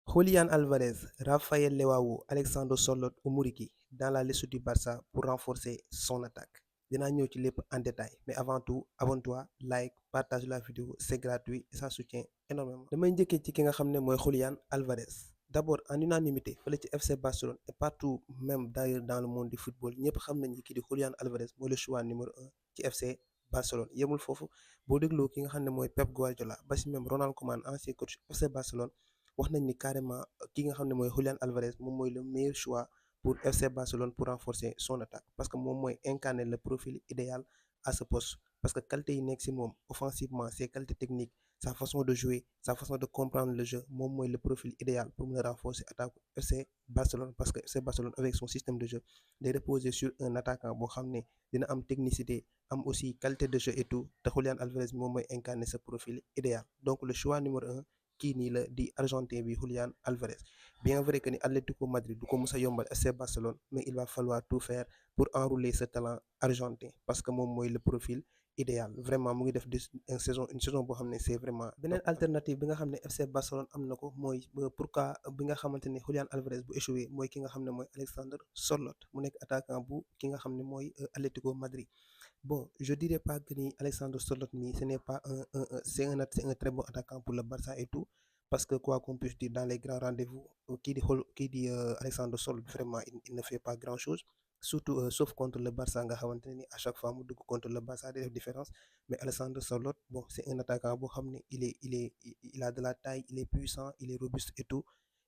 Julián Álvarez, Rafael Leao, Alexandre Sørloth ou Muriqi dans la liste du Barça pour renforcer son attaque. Dinaa ñëw ci lépp en détail mais avant tout abonne-toi, like, partage la vidéo, c'est gratuit et ça soutient énormément. damay njëkkee ci ki nga xam ne mooy Julián Álvarez. D'abord en unanimité fële ci FC Barcelone et partout même d'ailleurs dans le monde du football ñëpp xam nañ ni kii di Julián Álvarez mooy le choix numéro 1 ci FC Barcelone. Yemul foofu boo dégloo ki nga xam ne mooy Pep Guardiola ba si même Ronald Koeman ancien coach FC Barcelone wax nañ ni carrément ki nga xam ne mooy Julián Álvarez moom mooy le meilleur choix pour FC Barcelone pour renforcer son attaque parce que moom mooy incarner le profil idéal à ce poste parce que qualité yi nekk si moom offensivement ses qualités techniques sa façon de jouer sa façon de comprendre le jeu moom mooy le profil idéal pour mën a renforcer attaque FC Barcelone parce que FC Barcelone avec son système de jeu day reposer sur un attaquant boo xam ne dina am technicité am aussi qualité de jeu et tout te Julián Álvarez moom mooy incarner ce profil idéal donc le choix numéro 1 kii nii la di argentin bi Julián Álvarez. Bien vrai que ni Atlético Madrid du ko mës a yombal FC Barcelone mais il va falloir tout faire pour enrouler ce talent argentin parce que moom mooy le profil idéal vraiment mu ngi def une saison boo xam ne c'est vraiment beneen alternative bi nga xam ne FC Barcelone am na ko mooy pourquoi bi nga xamante ne Julián Álvarez bu échoué mooy ki nga xam ne mooy Alexandre Sørloth mu nekk attaquant bu ki nga xam ne mooy Atlético Madrid. Bon, je dirais pas que ni Alexandre Sørloth mi ce n'est pas c'est un très bon attaquant pour le Barça et tout parce que quoi qu'on puisse dire dans les grands rendez-vous kii di Alexandre Sørloth vraiment il ne fait pas grand-chose surtout sauf contre le Barça nga xamante ne ni à chaque fois mu dugg contre le Barça day def différence mais Alexandre Sørloth bon c'est un attaquant boo xam ne il a de la taille, il est puissant, il est robuste et tout.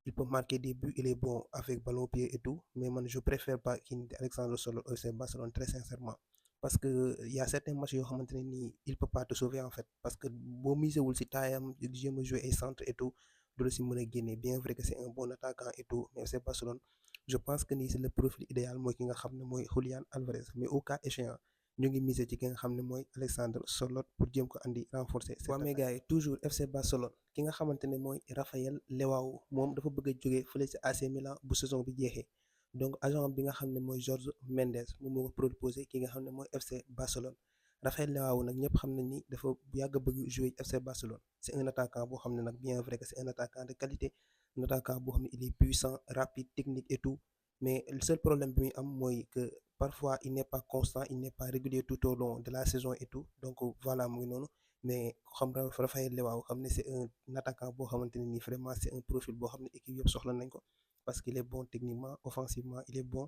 Il peut marquer des buts, il est bon avec ballon au pied et tout mais man je préfère pas kii di Alexandre Sørloth au FC Barcelone très sincèrement. Parce que y a certains matchs yoo xamante ne nii il peut pas te sauver en fait parce que boo misé wul si taayam di jéem a jouer ay centre et tout du la si mën a génne bien vrai que c'est un bon attaquant et tout mais c'est Barcelone je pense que nii c'est le profil idéal mooy ki nga xam ne mooy Julián Álvarez mais au cas échéant ñu ngi miser ci ki nga xam ne mooy Alexandre Sørloth pour jéem ko andi renforcer. waaw mais gars yi toujours FC Barcelone ki nga xamante ne mooy Rafael Leao moom dafa bëgg a jógee fële ci AC Milan bu saison bi jeexee. Donc agent bi nga xam ne mooy Jorge Mendes moom moo ko proposé ki nga xam ne mooy FC Barcelone. Rafael Leao nag ñëpp xam nañ ni dafa yàgg a bëgg jouer FC Barcelone c'est un attaquant boo xam ne nag bien vrai que c'est un attaquant de qualité un attaquant boo xam ne il est puissant rapide technique et tout mais le seul problème bi muy am mooy que parfois il n'est pas constant il n'est pas régulier tout au long de la saison et tout donc voilà mu ngi noonu mais xam nga Rafael Leao xam ne c'est un attaquant boo xamante ne nii vraiment c'est un profil boo xam ne équipe yëpp soxla nañ ko. Parce qu'il est bon techniquement, offensivement, il est bon,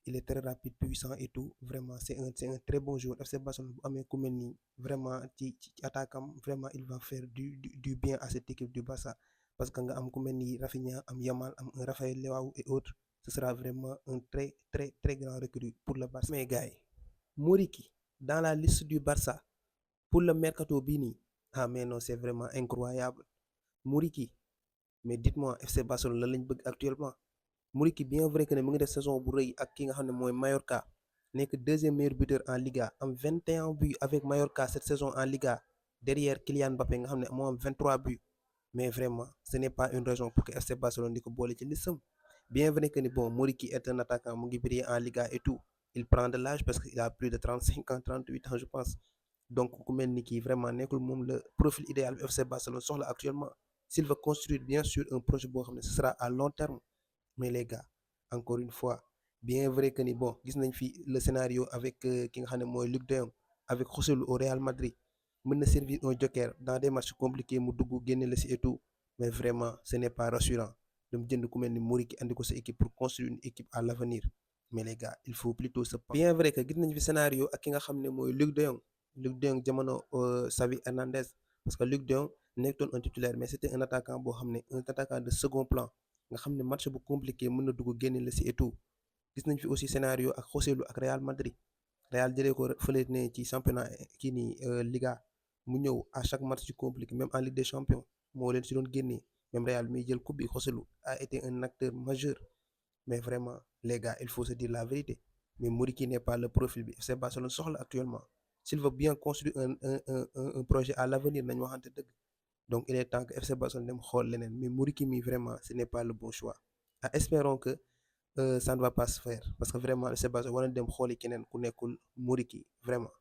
il est très rapide, puissant et tout. Vraiment, c'est un très bon joueur. FC Barcelone bu amee ku mel nii vraiment ci attaquant vraiment il va faire du bien à cette équipe du Barça parce que nga am ku mel ni Rafinha am Yamal am un Rafael Leao et autres ce sera vraiment un très très très grand recrue pour le Barça. Mais gars yi Muriqi dans la liste du Barça pour le mercato bii nii ah mais non c'est vraiment incroyable Muriqi mais dites-moi FC Barcelone lan lañ bëgg actuellement. Muriqi bien vrai que ne mu ngi def saison bu rëy ak ki nga xam ne mooy Mallorca nekk deuxième meilleur buteur en Liga am 21 buts avec Mallorca cette saison en Liga derrière Kylian Mbappé nga xam ne moo am 23 buts mais vraiment ce n'est pas une raison pour que FC Barcelone di ko boole ci listam bien vrai que ni bon Muriqi est un attaquant mu ngi briller en Liga et tout il prend de l'âge parce que il a plus de 35 ans 38 ans je pense donc ku mel ni kii vraiment nekkul moom le profil idéal bi FC Barcelone soxla actuellement s'il veut construire bien sûr un projet boo xam ne ce sera à long terme. Mais les gars encore une fois bien vrai que ni bon gis nañ fi le scénario avec ki nga xam ne mooy Luuk de Jong avec Joselu au Real Madrid mën na servir un joker dans des matchs compliqués mu dugg génne la si et tout mais vraiment ce n'est pas rassurant dem jënd ku mel ni Muriqi andi ko sa équipe pour construire une équipe à l'avenir mais les gars il faut plutôt se pencher. Bien vrai que gis nañ fi scénario ak ki nga xam ne mooy Luuk de Jong jamono Xavi Hernandez parce que Luuk de Jong nekkoon un titulaire mais c'était un attaquant boo xam ne un attaquant de second plan. nga xam ne match bu compliqué mën na dugg génne la si et tout gis nañ fi aussi scénario ak Joselu ak Real Madrid Real jëlee ko fële ne ci championnat kii nii Liga mu ñëw à chaque match ci compliqué même en Ligue des Champions moo leen si doon génnee même Real muy jël coupe bi Joselu a été un acteur majeur mais vraiment les gars il faut se dire la vérité mais Muriqi n'est pas le profil bi FC Barcelone soxla actuellement s'il veut bien construire un projet à l'avenir nañ waxante dëgg. Donc il est temps que FC Barcelone dem xool leneen mais Muriqi mi vraiment ce n'est pas le bon choix ah espérons que ça ne va pas se faire parce que vraiment FC Barcelone war na dem xooli keneen ku nekkul Muriqi vraiment.